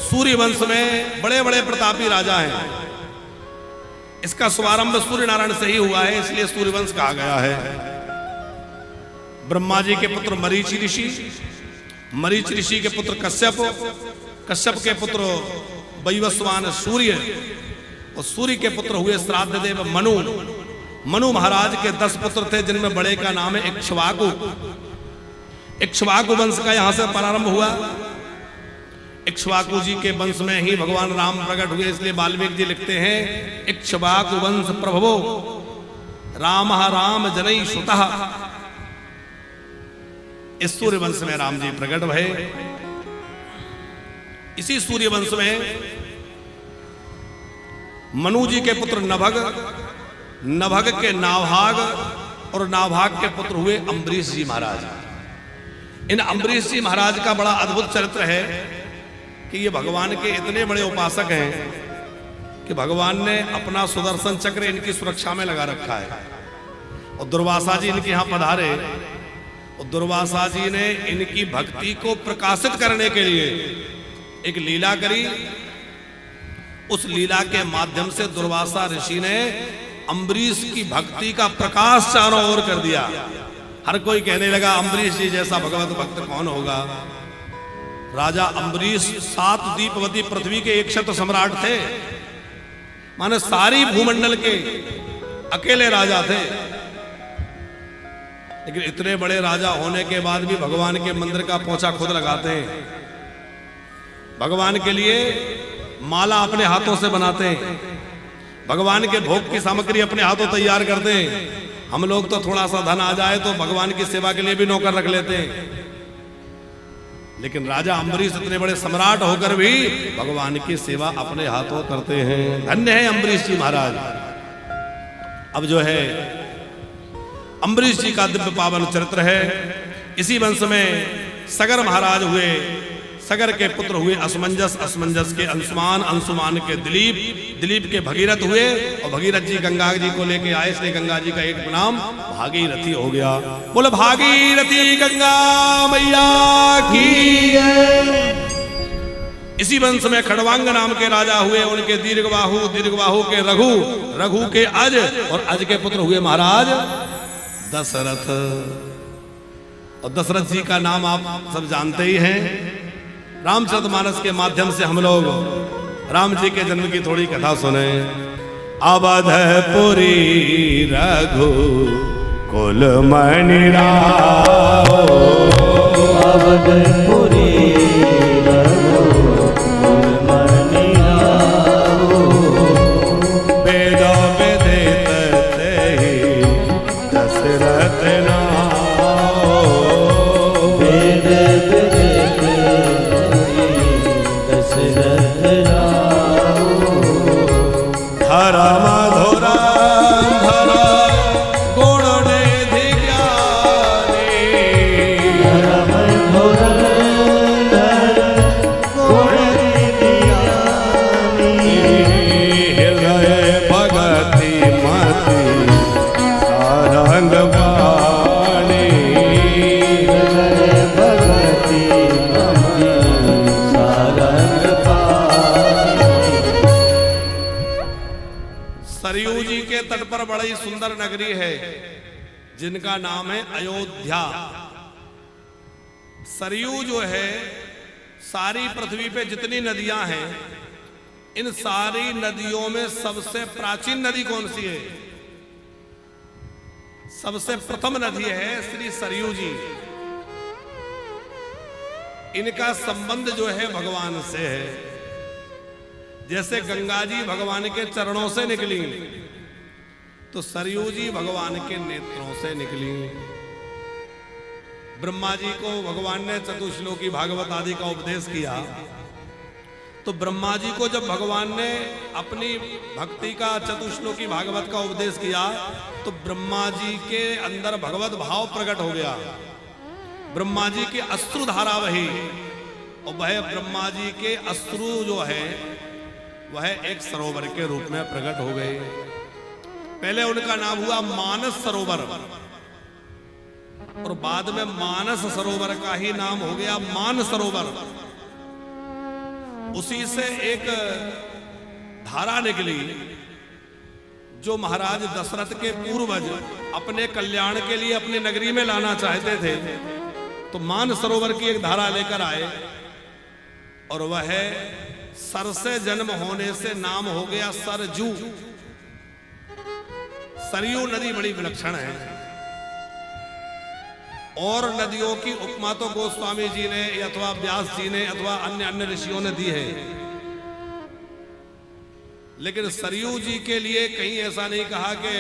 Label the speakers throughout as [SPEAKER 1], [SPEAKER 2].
[SPEAKER 1] सूर्य वंश में बड़े बड़े प्रतापी राजा हैं। इसका शुभारंभ सूर्य नारायण से ही हुआ है, इसलिए सूर्यवंश कहा गया है। ब्रह्मा जी के पुत्र मरीचि ऋषि, मरीचि ऋषि के पुत्र कश्यप, कश्यप के पुत्र वैवस्वान सूर्य, और सूर्य के पुत्र हुए श्राद्ध देव मनु। मनु महाराज के 10 पुत्र थे, जिनमें बड़े का नाम है इक्ष्वाकु। इक्ष्वाकु वंश का यहां से प्रारंभ हुआ। इक्ष्वाकु जी के वंश में ही भगवान राम प्रकट हुए, इसलिए वाल्मीकि जी लिखते हैं इक्ष्वाकु वंश प्रभवो राम राम जनई सुतः। इस सूर्य वंश में राम जी प्रकट भये। इसी सूर्य वंश में मनु जी के पुत्र नभग, नभग के नाभाग, और नाभाग के पुत्र हुए अम्बरीश जी महाराज। इन अम्बरीश जी महाराज का बड़ा अद्भुत चरित्र है कि ये भगवान के इतने बड़े उपासक हैं कि भगवान ने अपना सुदर्शन चक्र इनकी सुरक्षा में लगा रखा है। और दुर्वासा जी इनके यहां पधारे, और दुर्वासा जी ने इनकी भक्ति को प्रकाशित करने के लिए एक लीला करी। उस लीला के माध्यम से दुर्वासा ऋषि ने अम्बरीश की भक्ति का प्रकाश चारों ओर कर दिया। हर कोई कहने लगा अम्बरीश जी जैसा भगवत भक्त कौन होगा। राजा अम्बरीश 7 दीपवती पृथ्वी के एक छत्र सम्राट थे, माने सारी भूमंडल के अकेले राजा थे। लेकिन इतने बड़े राजा होने के बाद भी भगवान के मंदिर का पोंछा खुद लगाते हैं, भगवान के लिए माला अपने हाथों से बनाते हैं, भगवान के भोग की सामग्री अपने हाथों तैयार करते हैं। हम लोग तो थोड़ा सा धन आ जाए तो भगवान की सेवा के लिए भी नौकर रख लेते हैं, लेकिन राजा अम्बरीश इतने बड़े सम्राट होकर भी भगवान की सेवा अपने हाथों करते हैं। धन्य है अम्बरीश जी महाराज। अब जो है अम्बरीश जी का दिव्य पावन चरित्र है। इसी वंश में सगर महाराज हुए, सगर के पुत्र हुए असमंजस, असमंजस के अंशुमान, अंशुमान के दिलीप, दिलीप के भगीरथ हुए, और भगीरथ जी गंगा जी को लेके आए, इसलिए गंगा जी का एक नाम भागीरथी हो गया। बोलो भागीरथी गंगा मैया की। इसी वंश में खड़वांग नाम के राजा हुए, उनके दीर्घबाहु, दीर्घबाहु के रघु, रघु के अज, और अज के पुत्र हुए महाराज दशरथ। और दशरथ जी का नाम आप सब जानते ही हैं। रामचरितमानस के माध्यम से हम लोग राम जी के जन्म की थोड़ी कथा सुने। अवधपुरी रघु कुल मणि राव,
[SPEAKER 2] अवधपुरी रघु कुल मणि राव,
[SPEAKER 1] वेद वेदित तेहि दशरथ नाम,
[SPEAKER 2] वेद वेदित दशरथ राव,
[SPEAKER 1] धर्म धुरा धरा गुण निधि ज्ञानी,
[SPEAKER 2] धर्म धुरा गुण निधि ज्ञानी,
[SPEAKER 1] हृदय भगति मति सारंग वाणी,
[SPEAKER 2] हृदय भगति मति सारंग पानी।
[SPEAKER 1] सरयू जी के तट पर बड़ी सुंदर नगरी है जिनका नाम है अयोध्या। सरयू जो है, सारी पृथ्वी पे जितनी नदियां हैं, इन सारी नदियों में सबसे प्राचीन नदी कौन सी है? सबसे प्रथम नदी है श्री सरयू जी। इनका संबंध जो है भगवान से है। जैसे गंगा जी भगवान के चरणों से निकली, तो सरयू जी भगवान के नेत्रों से निकली। ब्रह्मा जी को भगवान ने चतुश्लोकी भागवत आदि का उपदेश किया, तो ब्रह्मा जी को जब भगवान ने अपनी भक्ति का चतुश्लोकी भागवत का उपदेश किया, तो ब्रह्मा जी के अंदर भगवत भाव प्रकट हो गया। ब्रह्मा जी के अश्रु धारा वही, और वह ब्रह्मा जी के अश्रु जो है वह एक सरोवर के रूप में प्रकट हो गए। पहले उनका नाम हुआ मानस सरोवर, और बाद में मानस सरोवर का ही नाम हो गया मान सरोवर। उसी से एक धारा निकली जो महाराज दशरथ के पूर्वज अपने कल्याण के लिए अपनी नगरी में लाना चाहते थे। तो मान सरोवर की एक धारा लेकर आए और वह है सर से जन्म होने से नाम हो गया सरजू। सरयू नदी बड़ी विलक्षण है और नदियों की उपमा तो गोस्वामी जी ने अथवा व्यास जी ने अथवा अन्य अन्य ऋषियों ने दी है, लेकिन सरयू जी के लिए कहीं ऐसा नहीं कहा कि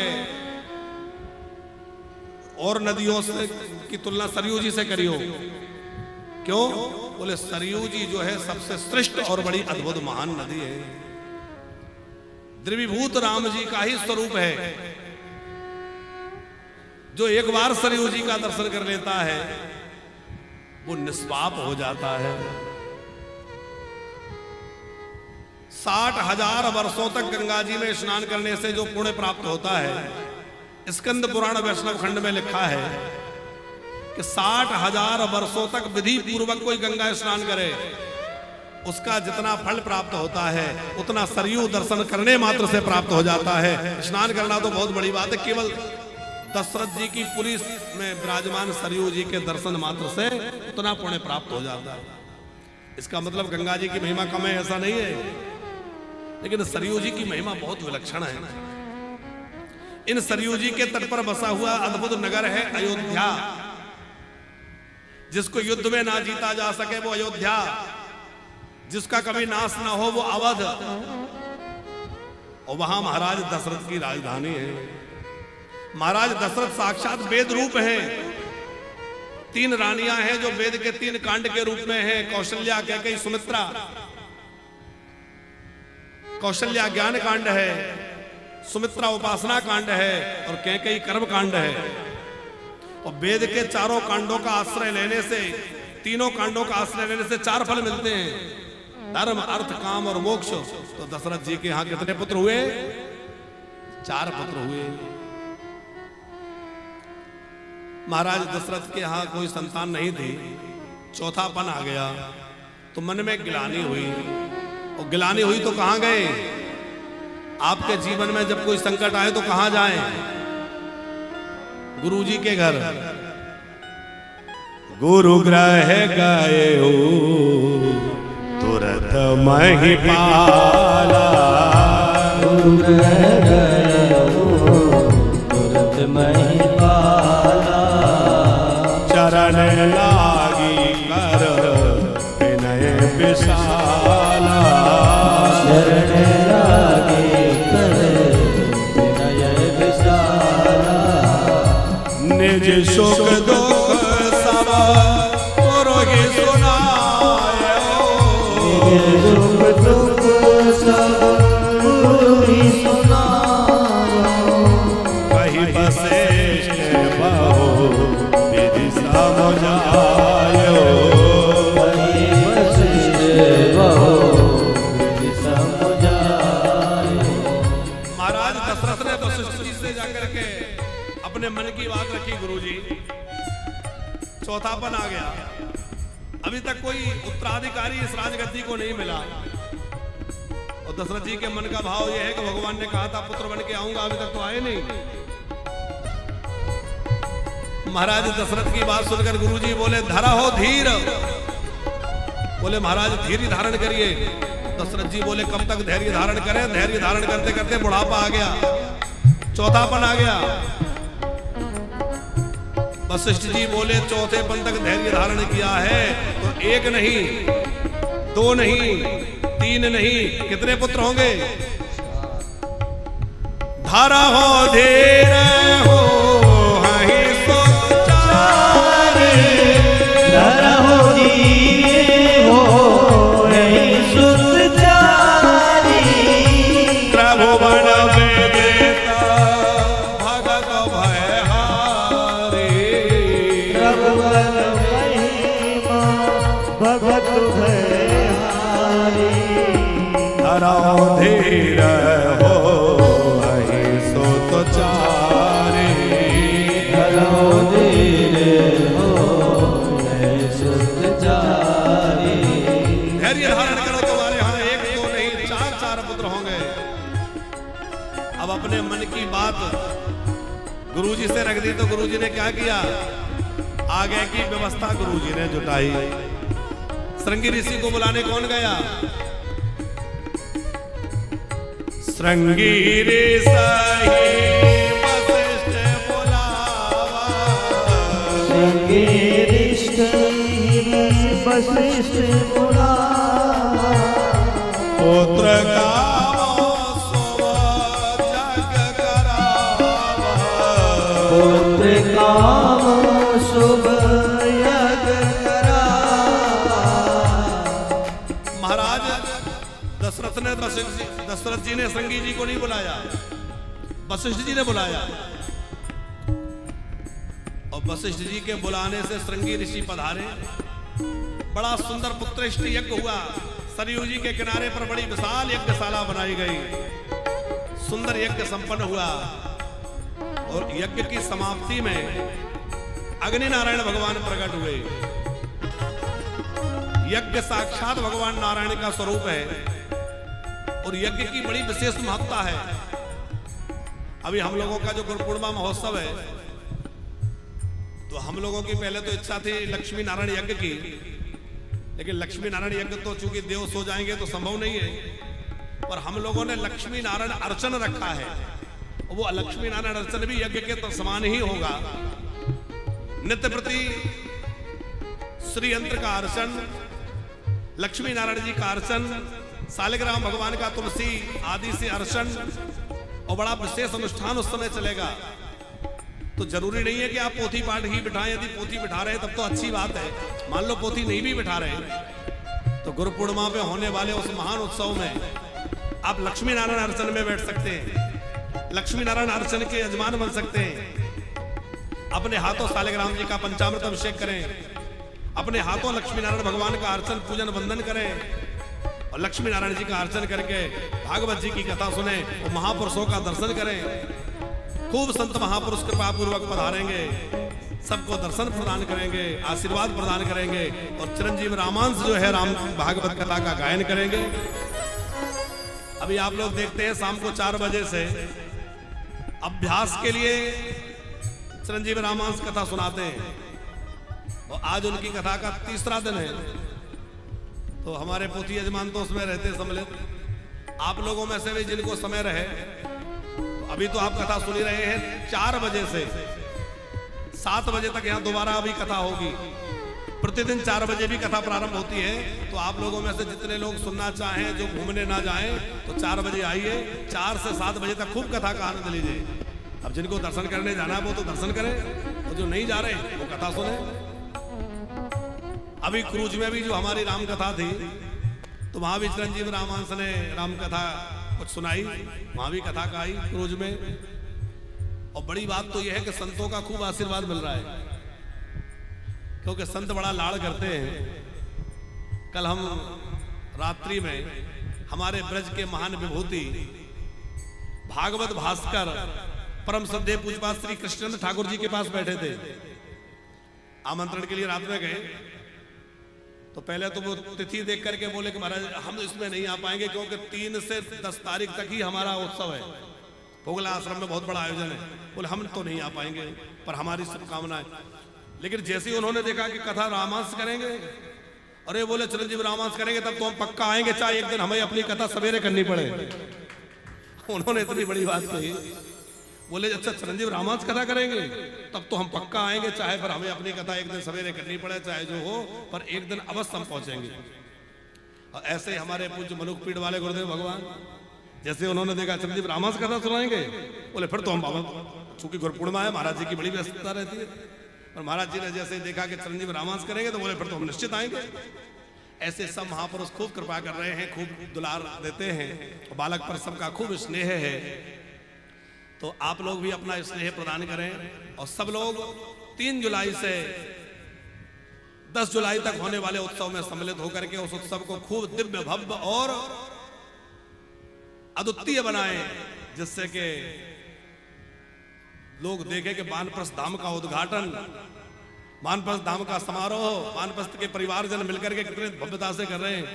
[SPEAKER 1] और नदियों से की तुलना सरयू जी से करियो। क्यों? बोले सरयू जी जो है सबसे श्रेष्ठ और बड़ी अद्भुत महान नदी है, द्रविभूत राम जी का ही स्वरूप है। जो एक बार सरयू जी का दर्शन कर लेता है वो निष्पाप हो जाता है। 60,000 वर्षों तक गंगा जी में स्नान करने से जो पुण्य प्राप्त होता है, स्कंद पुराण वैष्णव खंड में लिखा है कि 60,000 वर्षों तक विधि पूर्वक कोई गंगा स्नान करे, उसका जितना फल प्राप्त होता है उतना सरयू दर्शन करने मात्र से प्राप्त हो जाता है। स्नान करना तो बहुत बड़ी बात है, केवल दशरथ जी की पुरी में विराजमान सरयू जी के दर्शन मात्र से उतना पुण्य प्राप्त हो जाता है। इसका मतलब गंगा जी की महिमा कम है ऐसा नहीं है, लेकिन सरयू जी की महिमा बहुत विलक्षण है। इन सरयू जी के तट पर बसा हुआ अद्भुत नगर है अयोध्या। जिसको युद्ध में ना जीता जा सके वो अयोध्या, जिसका कभी नाश ना हो वो अवध, और वहां महाराज दशरथ की राजधानी है। महाराज दशरथ साक्षात वेद रूप हैं। 3 रानियां हैं जो वेद के 3 कांड के रूप में हैं, कौशल्या, कैकेयी, सुमित्रा। कौशल्या ज्ञान कांड है, सुमित्रा उपासना कांड है और कैकेयी कर्म कांड है। और वेद के 4 कांडों का आश्रय लेने से, 3 कांडों का आश्रय लेने से 4 फल मिलते हैं, धर्म, अर्थ, काम और मोक्ष। तो दशरथ जी के यहां कितने पुत्र हुए? 4 पुत्र हुए। महाराज दशरथ के यहां कोई संतान नहीं थी, चौथापन आ गया तो मन में गिलानी हुई। और गिलानी हुई तो कहां गए? आपके जीवन में जब कोई संकट आए तो कहां जाएं? गुरुजी के घर।
[SPEAKER 2] गुरु ग्रह गए हो तुरंत महिपाला, गुरु ग्रह गए हो तुरंत महिपाला। चरण लागी कर विनय विशाला, चरण लागी कर विनय विशाला। निज सुख दुख सब तोरो ही सुनाए, निज सुख दुख सब तोरो ही सुनाए। कहीं वशिष्ठ बहु विधि समझायो, कहीं वशिष्ठ बहु विधि समझायो।
[SPEAKER 1] महाराज दशरथ ने वशिष्ठ जी से जाकर के अपने मन की बात रखी। गुरुजी, चौथापन आ गया, अभी तक कोई उत्तराधिकारी इस राजगद्दी को नहीं मिला। और दशरथ जी के मन का भाव यह है कि भगवान ने कहा था पुत्र बन के आऊंगा, अभी तक तो आए नहीं। महाराज दशरथ की बात सुनकर गुरुजी बोले धरा हो धीर। बोले महाराज धैर्य धारण करिए। दशरथ जी बोले कब तक धैर्य धारण करें? धैर्य धारण करते करते बुढ़ापा आ गया, चौथापन आ गया। वशिष्ठ जी बोले चौथेपन तक धैर्य धारण किया है तो 1 नहीं, 2 नहीं, 3 नहीं, कितने पुत्र होंगे? धारा हो धीर हो हहि सुचारे,
[SPEAKER 2] धरा हो धीर हो हहि सुचारे।
[SPEAKER 1] प्रभु बन वेदेता भगत भयहारी,
[SPEAKER 2] प्रभु बन महिमा भगत भयहारी। धरा हो धीर हो हहि सुचारे, धरा हो धीर हो हहि सुचारे।
[SPEAKER 1] धैर्य धारण करो, तुम्हारे चार पुत्र होंगे। अब अपने मन की बात गुरुजी से रख दी तो गुरुजी ने क्या किया, आगे की व्यवस्था गुरुजी ने जुटाई। श्रृंगी ऋषि को बुलाने कौन गया? श्रृंगी ऋषि वशिष्ठ बुलावा,
[SPEAKER 2] श्रृंगी वशिष्ठ बुलावा,
[SPEAKER 1] पुत्र कामो शुभ यज्ञ करावा,
[SPEAKER 2] पुत्र कामो शुभ यज्ञ करावा।
[SPEAKER 1] महाराज दशरथ जी ने श्रृंगी जी को नहीं बुलाया, वशिष्ठ जी ने बुलाया। और वशिष्ठ जी के बुलाने से श्रृंगी ऋषि पधारे। बड़ा सुंदर पुत्रेष्ट यज्ञ हुआ। सरयू जी के किनारे पर बड़ी विशाल यज्ञशाला बनाई गई। सुंदर यज्ञ संपन्न हुआ और यज्ञ की समाप्ति में अग्नि नारायण भगवान प्रकट हुए। यज्ञ साक्षात भगवान नारायण का स्वरूप है और यज्ञ की बड़ी विशेष महत्ता है। अभी हम लोगों का जो गुरु पूर्णिमा महोत्सव है, तो हम लोगों की पहले तो इच्छा थी लक्ष्मी नारायण यज्ञ की, लेकिन लक्ष्मी नारायण यज्ञ तो चूंकि देव सो जाएंगे तो संभव नहीं है। पर हम लोगों ने लक्ष्मी नारायण अर्चन रखा है। वो लक्ष्मी नारायण अर्चन भी यज्ञ के समान ही होगा। नित्य प्रति श्री यंत्र का अर्चन, लक्ष्मी नारायण जी का अर्चन, सालिग्राम भगवान का तुलसी आदि से अर्चन और बड़ा विशेष अनुष्ठान उस समय चलेगा। तो जरूरी नहीं है कि आप पोथी पाठ ही बिठाएं। यदि पोथी बिठा रहे हैं तब तो अच्छी बात है। मान लो पोथी नहीं भी बिठा रहे तो गुरु पूर्णिमा पे होने वाले उस महान उत्सव में आप लक्ष्मी नारायण अर्चन में बैठ सकते हैं, लक्ष्मी नारायण अर्चन के यजमान बन सकते हैं। अपने हाथों सालिग्राम जी का पंचामृत अभिषेक करें, अपने हाथों लक्ष्मी नारायण भगवान का अर्चन पूजन वंदन करें और लक्ष्मी नारायण जी का अर्चन करके भागवत जी की कथा सुने और महापुरुषों का दर्शन करें। खूब संत महापुरुष कृपा पूर्वक पधारेंगे, सबको दर्शन प्रदान करेंगे, आशीर्वाद प्रदान करेंगे और चिरंजीव रामांश जो है राम भागवत कथा का गायन करेंगे। अभी आप लोग देखते हैं शाम को 4 बजे से अभ्यास के लिए चिरंजीव रामांश कथा सुनाते हैं और आज उनकी कथा का 3रा दिन है। तो हमारे पोथी यजमान तो उसमें रहते सम्मिलित। आप लोगों में से भी जिनको समय रहे, तो अभी तो आप कथा सुन ही रहे हैं। 4 बजे से 7 बजे तक यहाँ दोबारा अभी कथा होगी। प्रतिदिन 4 बजे भी कथा प्रारंभ होती है। तो आप लोगों में से जितने लोग सुनना चाहें, जो घूमने ना जाएं, तो 4 बजे आइए। 4 से 7 बजे तक खूब कथा का आनंद लीजिए। अब जिनको दर्शन करने जाना है वो तो दर्शन करें, और जो नहीं जा रहे वो कथा सुने। अभी क्रूज में भी जो हमारी राम कथा थी, तो वहां भी चिरंजीव रामांश ने राम कथा कुछ सुनाई, वहां भी कथा का आई क्रूज में। और बड़ी बात तो यह है कि संतों का खूब आशीर्वाद मिल रहा है, क्योंकि संत बड़ा लाड़ करते हैं। कल हम रात्रि में हमारे ब्रज के महान विभूति भागवत भास्कर परम श्रद्धेय पूज्यपाद श्री कृष्णचंद्र ठाकुर जी के पास बैठे थे। आमंत्रण के लिए रात में गए, तो पहले तो वो तिथि देख करके बोले कि महाराज हम इसमें नहीं आ पाएंगे, क्योंकि 3 से 10 तारीख तक ही हमारा उत्सव है। पोगला आश्रम में बहुत बड़ा आयोजन है। बोले हम तो नहीं आ पाएंगे, पर हमारी शुभकामनाएं। लेकिन जैसे ही उन्होंने देखा कि कथा रामांश करेंगे, अरे बोले चिरंजीव रामांश करेंगे तब तो हम पक्का आएंगे, चाहे एक दिन हमें अपनी कथा सवेरे करनी पड़े। उन्होंने इतनी बड़ी बात कही। बोले अच्छा चिरंजीव रामांश कथा करेंगे तब तो हम पक्का आएंगे, चाहे पर हमें अपनी कथा एक दिन सवेरे करनी पड़े, चाहे जो हो, पर एक दिन अवश्य हम पहुंचेंगे। और ऐसे हमारे पूज्य मनुख पीठ वाले गुरुदेव भगवान, जैसे उन्होंने देखा चिरंजीव रामांश कथा सुनाएंगे, बोले फिर तो हम बाबा, चूंकि गुरु पूर्णिमा है, महाराज जी की बड़ी व्यस्तता रहती है, और महाराज जी ने जैसे देखा कि चिरंजीव रामांश करेंगे तो बोले फिर तो हम निश्चित आएंगे। ऐसे सब महापुरुष खूब कृपा कर रहे हैं, खूब दुलार देते हैं, बालक पर सबका खूब स्नेह है। तो आप लोग भी अपना स्नेह प्रदान करें और सब लोग 3 जुलाई से 10 जुलाई तक होने वाले उत्सव में सम्मिलित होकर के उस उत्सव को खूब दिव्य भव्य और अद्वितीय बनाएं, जिससे कि लोग देखें कि वानप्रस्थ धाम का उद्घाटन, वानप्रस्थ धाम का समारोह, वानप्रस्थ के परिवारजन मिलकर के कितने भव्यता से कर रहे हैं।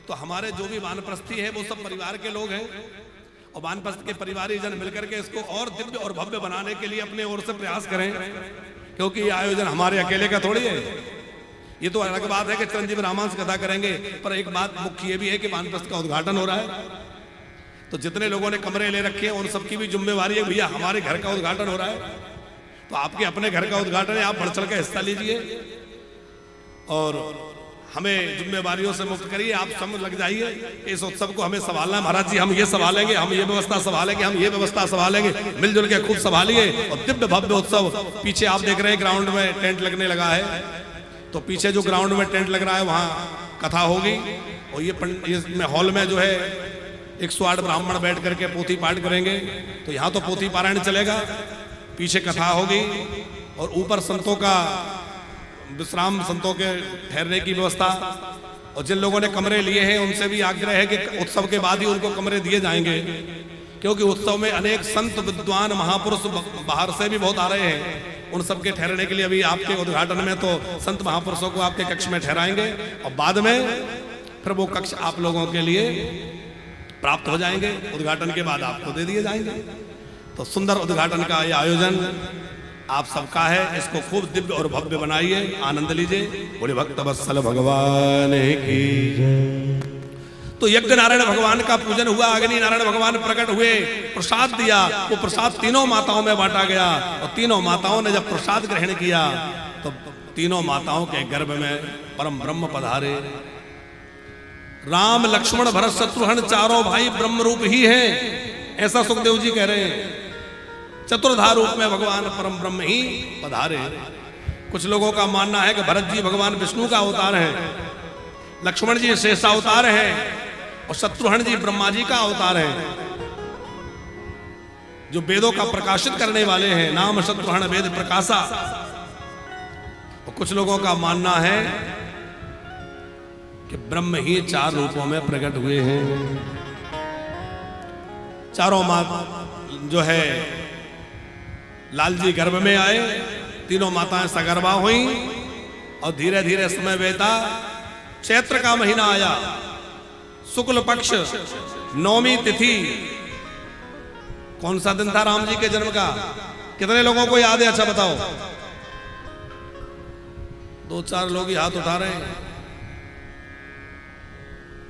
[SPEAKER 1] तो हमारे जो भी वानप्रस्थी है वो सब परिवार के लोग हैं, और वानप्रस्थ के परिवारी जन मिलकर के इसको और दिव्य और भव्य बनाने के लिए अपने ओर से प्रयास करें, क्योंकि ये आयोजन हमारे अकेले का थोड़ी है। ये तो अलग बात है कि चिरंजीव रामांश कथा करेंगे, पर एक बात मुख्य ये भी है कि वानप्रस्थ का उद्घाटन हो रहा है, तो जितने लोगों ने कमरे ले रखे हैं उन सबकी भी जिम्मेवारी है, भैया हमारे घर का उद्घाटन हो रहा है, तो आपके अपने घर का उद्घाटन है, आप बढ़ चढ़ के हिस्सा लीजिए और हमें जिम्मेवारियों से मुक्त करिए। आप समझ लग जाइए इस उत्सव को हमें संभालना है। महाराज जी हम ये संभालेंगे, हम ये व्यवस्था संभालेंगे, हम ये व्यवस्था संभालेंगे, मिलजुल के खूब संभालिए। और दिव्य भव्य उत्सव पीछे आप देख रहे हैं ग्राउंड में टेंट लगने लगा है, तो पीछे जो ग्राउंड में टेंट लग रहा है वहाँ कथा होगी, और ये हॉल में जो है 108 ब्राह्मण बैठ करके पोथी पाठ करेंगे, तो यहाँ तो पोथी पारायण चलेगा, पीछे कथा होगी, और ऊपर संतों का विश्राम, संतों के ठहरने की व्यवस्था। और जिन लोगों ने कमरे लिए हैं उनसे भी आग्रह है कि उत्सव के बाद ही उनको कमरे दिए जाएंगे, क्योंकि उत्सव में अनेक संत विद्वान महापुरुष बाहर से भी बहुत आ रहे हैं, उन सबके ठहरने के लिए अभी आपके उद्घाटन में तो संत महापुरुषों को आपके कक्ष में ठहराएंगे, और बाद में फिर वो कक्ष आप लोगों के लिए प्राप्त हो जाएंगे, उद्घाटन के बाद आपको दे दिए जाएंगे। तो सुंदर उद्घाटन का ये आयोजन आप सबका है, इसको खूब दिव्य और भव्य बनाइए, आनंद लीजिए। बोले भक्त वत्सल भगवान की। तो यज्ञ नारायण भगवान का पूजन हुआ, अग्नि नारायण भगवान प्रकट हुए, प्रसाद दिया, वो प्रसाद तीनों माताओं में बांटा गया, और तीनों माताओं ने जब प्रसाद ग्रहण किया तो तीनों माताओं के गर्भ में परम ब्रह्म पधारे। राम लक्ष्मण भरत शत्रुघ्न चारों भाई ब्रह्म रूप ही हैं, ऐसा सुखदेव जी कह रहे हैं। चतुर्धा रूप में भगवान परम ब्रह्म ही पधारे। कुछ लोगों का मानना है कि भरत जी भगवान विष्णु का अवतार है, लक्ष्मण जी शेषावतार है, और शत्रुघ्न जी ब्रह्मा जी का अवतार है, जो वेदों का प्रकाशित करने वाले हैं। नाम शत्रुघ्न वेद प्रकाशा। और कुछ लोगों का मानना है कि ब्रह्म ही 4 रूपों में प्रकट हुए हैं। चारों माता जो है लाल जी गर्भ में आए, तीनों माताएं सगर्भा हुई, और धीरे धीरे समय बीता। चैत्र का महीना आया, शुक्ल पक्ष, 9वीं तिथि। कौन सा दिन था राम जी के जन्म का? कितने लोगों को याद है? अच्छा बताओ। 2-4 लोग ही हाथ उठा रहे हैं।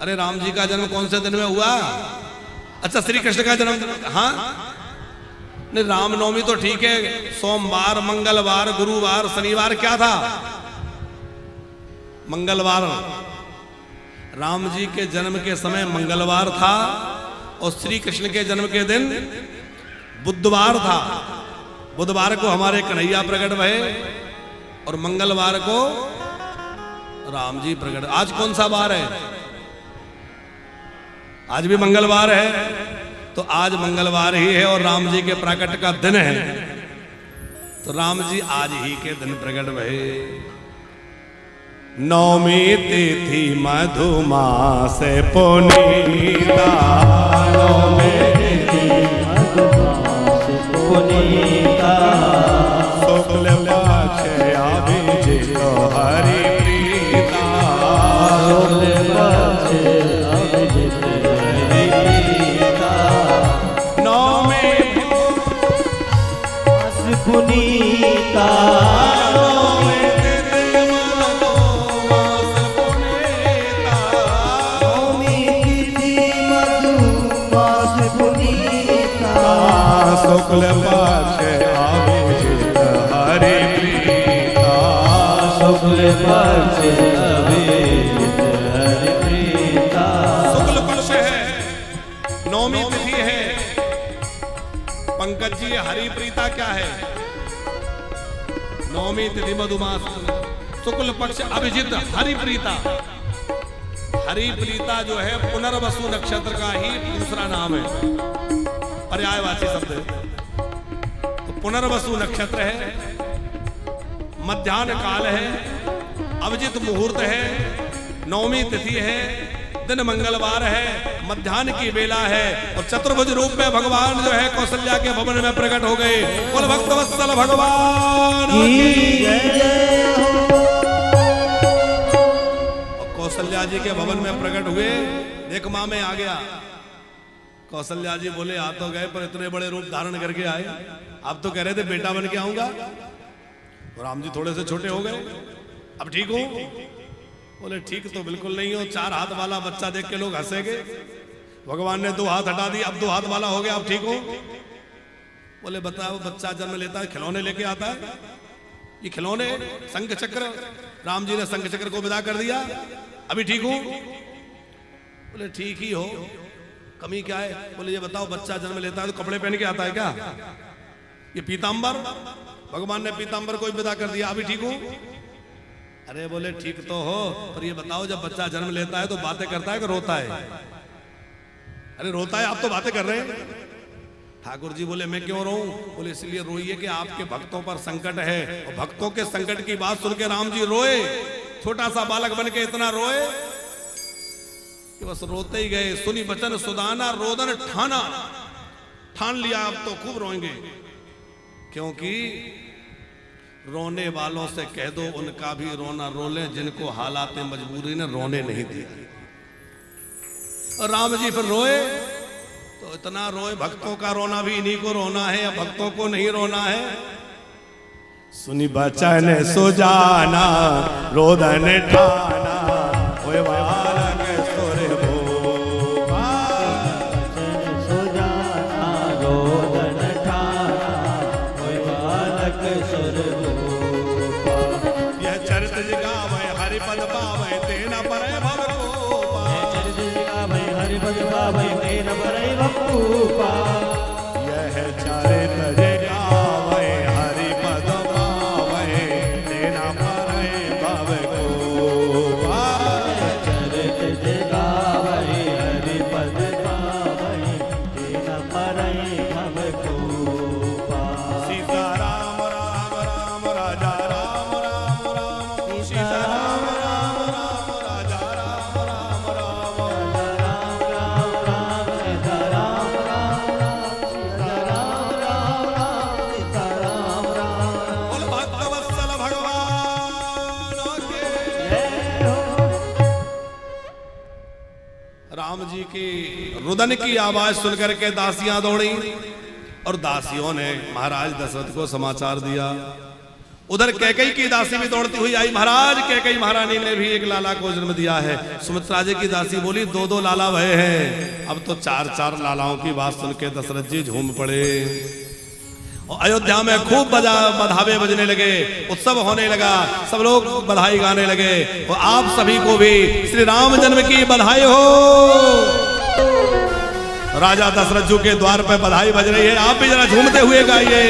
[SPEAKER 1] अरे राम जी का जन्म कौन से दिन में हुआ? अच्छा, श्री कृष्ण का जन्म। हाँ नहीं, रामनवमी तो ठीक है, सोमवार, मंगलवार, गुरुवार, शनिवार क्या था? मंगलवार। राम जी के जन्म के समय मंगलवार था, और श्री कृष्ण के जन्म के दिन बुधवार था। बुधवार को हमारे कन्हैया प्रकट भये, और मंगलवार को राम जी प्रकट। आज कौन सा वार है? आज भी मंगलवार है, तो आज मंगलवार ही है और राम जी के प्रकट का दिन है, तो राम जी आज ही के दिन प्रकट भये। 9वीं तिथि मधुमास पुनीता,
[SPEAKER 2] 9वीं तिथि मधुमास पुनीता,
[SPEAKER 1] शुक्ल पक्ष अभिजित हरि प्रीता,
[SPEAKER 2] शुक्ल पक्ष अभिजित हरि प्रीता,
[SPEAKER 1] 9वीं
[SPEAKER 2] पुनीता,
[SPEAKER 1] 9वीं तिथि मधुमास पुनीता,
[SPEAKER 2] 9वीं तिथि मधुमास पुनीता,
[SPEAKER 1] शुक्ल पक्ष अभिजित हरि प्रीता,
[SPEAKER 2] शुक्ल पक्ष अभिजित हरि प्रीता।
[SPEAKER 1] शुक्ल पक्ष है, 9वीं तिथि है। पंकज जी, हरि प्रीता क्या है? 9वीं तिथि मधुमास, शुक्ल पक्ष अभिजित हरि प्रीता। हरि प्रीता जो है पुनर्वसु नक्षत्र का ही दूसरा नाम है, पर्यायवाची शब्द है। तो पुनर्वसु नक्षत्र है, मध्याह्न काल है, अभिजित मुहूर्त है, 9वीं तिथि है, दिन मंगलवार है, मध्याह्न की बेला है, और चतुर्भुज रूप में भगवान जो है कौशल्या के भवन में प्रकट हो गए। बोल भक्त वत्सल भगवान की जय। और कौशल्या कौशल्या जी के भवन में प्रकट हुए, देख मां में आ गया। कौशल्या जी बोले आ तो गए पर इतने बड़े रूप धारण करके आए, अब तो कह रहे थे बेटा बन के आऊंगा। राम जी थोड़े से छोटे हो गए, अब ठीक हो? बोले ठीक तो बिल्कुल नहीं हो, 4 हाथ वाला बच्चा देख के लोग हंसेंगे। भगवान ने 2 हाथ हटा दिए, अब 2 हाथ वाला हो गया, अब ठीक हो? बोले बताओ, बच्चा जन्म लेता है खिलौने लेके आता है, ये खिलौने शंख चक्र, राम जी ने शंख चक्र को विदा कर दिया, अभी ठीक हो? बोले ठीक ही हो, कमी क्या है? बोले ये बताओ, बच्चा जन्म लेता है तो कपड़े पहन के आता है क्या? ये पीतांबर, भगवान ने पीतांबर को विदा कर दिया, अभी ठीक हो? अरे बोले ठीक तो हो, पर ये बताओ जब बच्चा जन्म लेता है तो बातें करता है कि रोता है? अरे रोता है, आप तो बातें कर रहे हैं। ठाकुर जी बोले मैं क्यों रोऊं? बोले इसलिए रोइए कि आपके भक्तों पर संकट है, और भक्तों के संकट की बात सुन के राम जी रोए। छोटा सा बालक बन के इतना रोए कि बस रोते ही गए। सुनी बचन सुदाना रोदन ठाना, ठान लिया अब तो खूब रोएंगे, क्योंकि रोने वालों से कह दो उनका भी रोना रो ले, जिनको हालात मजबूरी ने रोने नहीं दिया। और राम जी फिर रोए तो इतना रोए, भक्तों का रोना भी इन्हीं को रोना है या भक्तों को नहीं रोना है? सुनी बचन सुजाना रोदन ठाना, ओए बालक सुर भूपा।
[SPEAKER 2] बचन सुजाना रोदन ठाना, ओए बालक सुर भूपा।
[SPEAKER 1] यह चरित जगावे हरिपद पावे तेना परे भव कोपा।
[SPEAKER 2] चरित जगावे हरिपद पावे तेना परे भव कोपा।
[SPEAKER 1] यह चरित जगावे हरिपद पावे तेना परे भव कोपा।
[SPEAKER 2] चरित जगावे हरिपद पावे तेना परे भव कोपा।
[SPEAKER 1] सीता राम राम राम राजा राम राम राम, सीता राम राम राम राजा राम राम राम। बोल भक्तवत्सल भगवान के। राम जी की रुदन की आवाज सुनकर के दासियां दौड़ी, और दासियों ने महाराज दशरथ को समाचार दिया। उधर कैकेयी की दासी भी दौड़ती हुई आई, महाराज कैकेयी महारानी ने भी एक लाला को जन्म दिया है। सुमित्रा जी की दासी बोली 2-2 लाला भय हैं, अब तो 4-4 लालाओं की बात सुन के दशरथ जी झूम पड़े। और अयोध्या में खूब बधावे बजने लगे, उत्सव होने लगा, सब लोग बधाई गाने लगे। और आप सभी को भी श्री राम जन्म की बधाई हो। राजा दशरथ जी के द्वार पर बधाई बज रही है, आप भी जरा झूमते हुए गाइए।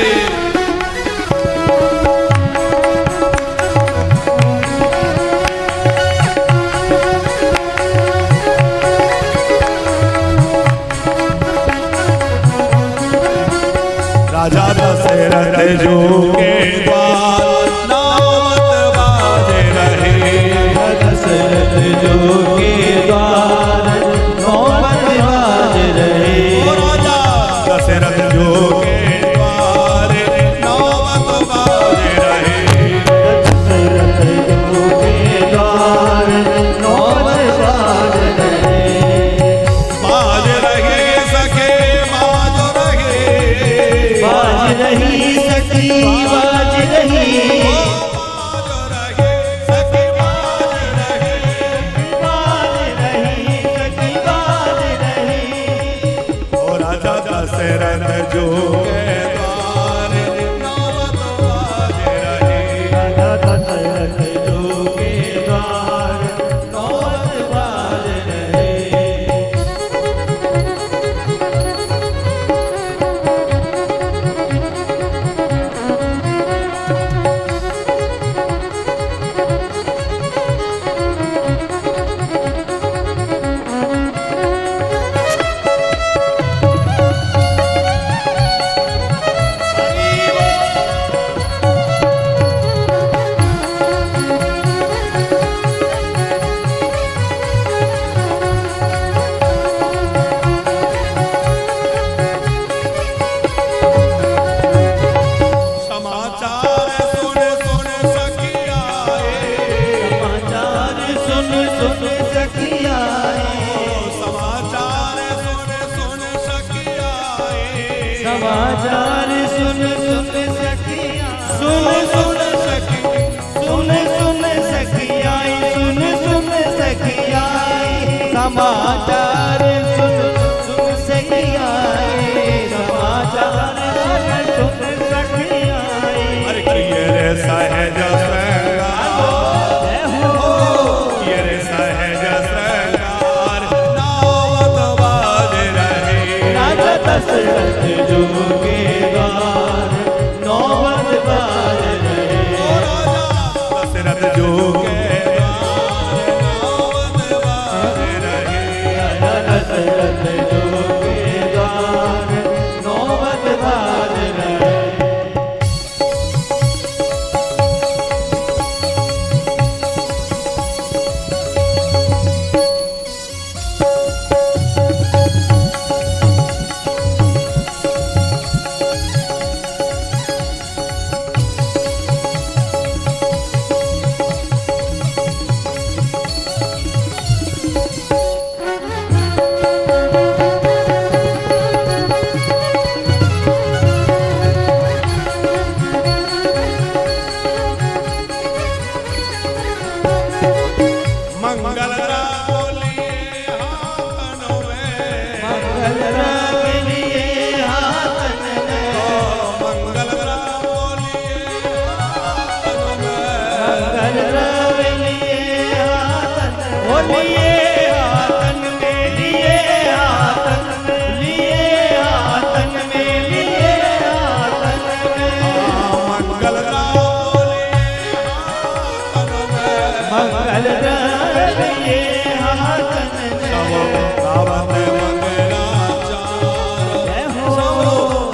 [SPEAKER 1] राजा दशरथ जो के द्वार नामत बाजे रहे।
[SPEAKER 2] दशरथ जो के द्वार नौबत बाज रहे।
[SPEAKER 1] राजा दशरथ जो के द्वार नौबत बाजे रहे।
[SPEAKER 2] दशरथ जो के द्वार नौबत बाज रहे।
[SPEAKER 1] बाज रहे सखे बाज रहे।
[SPEAKER 2] बाज रही सखी बाज रही।
[SPEAKER 1] बाज रहे सखे बाज रहे।
[SPEAKER 2] बाज रही सखी बाज रही।
[SPEAKER 1] और राजा दशरथ जो के द्वार नौबत बाजे रहे।
[SPEAKER 2] राजा दशरथ जो के द्वार नौबत बाज रहे। समाचार सुन सुन सखिया सुन सुन सखी सुन सुन सखियाई सुन सुन सखियाई समाचार सुन सुन सखियाई समाचार सुन सखियाई
[SPEAKER 1] अरे किए रे सहज श्रृंगार किए रे सहज श्रृंगार नावत बाज रहे
[SPEAKER 2] राजा दशरथ जो के द्वार नौबत बाज रहे
[SPEAKER 1] ओ राजा दशरथ जो के द्वार नावत बाज रहे
[SPEAKER 2] राजा दशरथ जो के द्वार नौबत बाज रहे
[SPEAKER 1] मंगल बोलिए हाथों में
[SPEAKER 2] मंगल लिए हाथन में
[SPEAKER 1] मंगल बोलिए हाथों में
[SPEAKER 2] मंगल लिए हाथन बोलिए हाथन में लिए हाथन में लिए हाथन में लिए हाथन में
[SPEAKER 1] मंगल बोलिए हाथों में
[SPEAKER 2] मंगल लिए हाथन में
[SPEAKER 1] गावत मंगलाचार
[SPEAKER 2] जय हो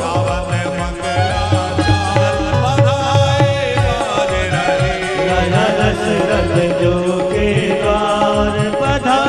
[SPEAKER 1] गावत मंगलाचार बधाई राज रहे
[SPEAKER 2] राजा दशरथ जो के द्वार पधारे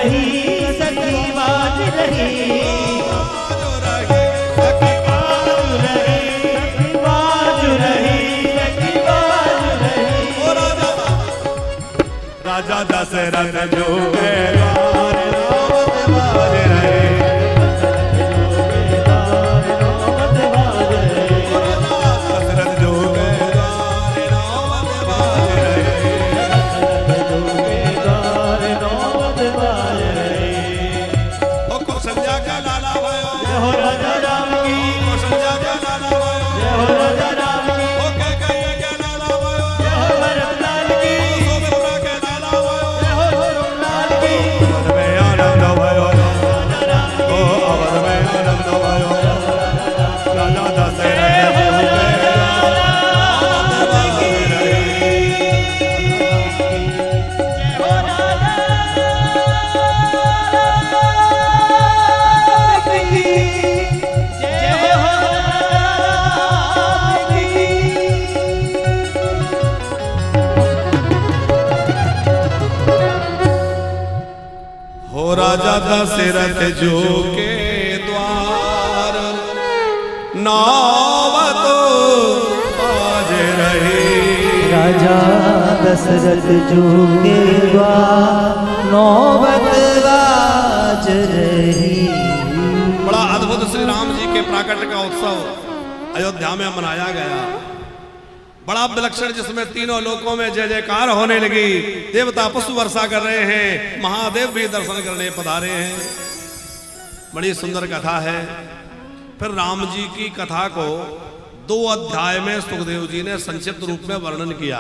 [SPEAKER 2] रही सखी बाज रही
[SPEAKER 1] राजा दशरथ जो के द्वार नौबत बाज रहे दशरथ जो के द्वार नौबत बाज रहे ओ कौशल्या का लाला भयो
[SPEAKER 2] जय हो राजा राम की
[SPEAKER 1] कौशल्या का लाला भयो
[SPEAKER 2] जय हो राजा राम की
[SPEAKER 1] ओ कैकेयी का लाला भयो
[SPEAKER 2] जय हो भरत लाल की
[SPEAKER 1] सुभद्रा के लाला भयो
[SPEAKER 2] जय हो धर्म लाल की
[SPEAKER 1] अवध में आनंद भयो ओ अवध में आनंद भयो राजा दशरथ जो के हो राजा दशरथ जो के द्वार नौबत बाज रहे
[SPEAKER 2] राजा दशरथ जो के द्वार नौबत बाज रही।
[SPEAKER 1] बड़ा अद्भुत श्री राम जी के प्राकट्य का उत्सव अयोध्या में मनाया गया। बड़ा विलक्षण, जिसमें तीनों लोकों में जय जयकार होने लगी। देवता पुष्प वर्षा कर रहे हैं, महादेव भी दर्शन करने पधारे हैं। बड़ी सुंदर कथा है। फिर राम जी की कथा को 2 अध्याय में सुखदेव जी ने संक्षिप्त रूप में वर्णन किया।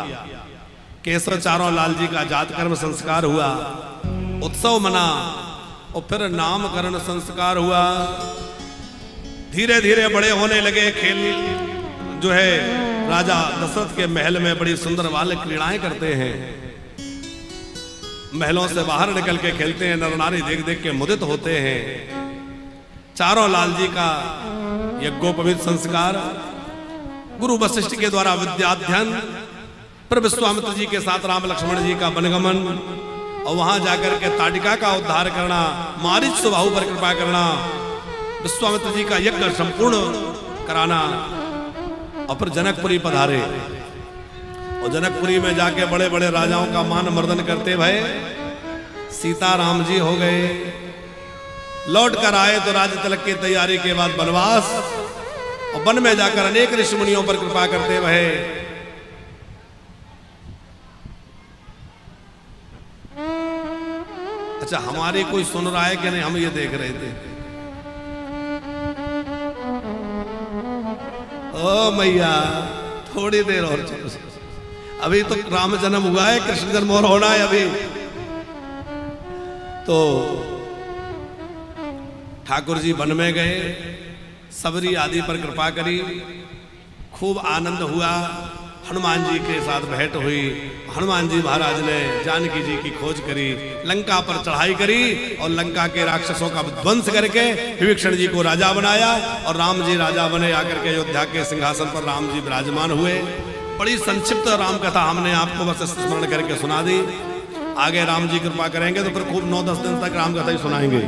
[SPEAKER 1] केसर चारों लाल जी का जातकर्म संस्कार हुआ, उत्सव मना और फिर नामकरण संस्कार हुआ। धीरे धीरे बड़े होने लगे। खेल जो है राजा दशरथ के महल में बड़ी सुंदर बाल क्रीड़ाएं करते हैं। महलों से बाहर निकल के खेलते हैं। नर नारी देख देख के मुदित होते हैं। चारों लाल जी का यज्ञोपवीत संस्कार, गुरु वशिष्ठ के द्वारा विद्याध्ययन, फिर विश्वामित्र जी के साथ राम लक्ष्मण जी का वनगमन और वहां जाकर के ताटिका का उद्धार करना, मारीच सुबाहु पर कृपा करना, विश्वामित्र जी का यज्ञ संपूर्ण कराना और फिर जनकपुरी पधारे। और जनकपुरी में जाके बड़े बड़े राजाओं का मान मर्दन करते भय सीता राम जी हो गए। लौट कर आए तो राज्य तिलक की तैयारी के बाद वनवास, और वन में जाकर अनेक ऋषि मुनियों पर कृपा करते भय अच्छा, हमारी कोई सुन रहा है कि नहीं? हम ये देख रहे थे। ओ मैया, थोड़ी देर और चलो, अभी तो राम जन्म हुआ है, कृष्ण जन्म और होना है अभी। तो ठाकुर जी वन में गए, सबरी आदि पर कृपा करी, खूब आनंद हुआ। हनुमान जी के साथ भेंट हुई। हनुमान जी महाराज ने जानकी जी की खोज करी, लंका पर चढ़ाई करी और लंका के राक्षसों का विध्वंस करके विभीषण जी को राजा बनाया और राम जी राजा बने। आकर के अयोध्या के सिंहासन पर राम जी विराजमान हुए। बड़ी संक्षिप्त राम कथा हमने आपको बस स्मरण करके सुना दी। आगे राम जी कृपा करेंगे तो फिर खूब 9-10 दिन तक राम कथा ही सुनाएंगे।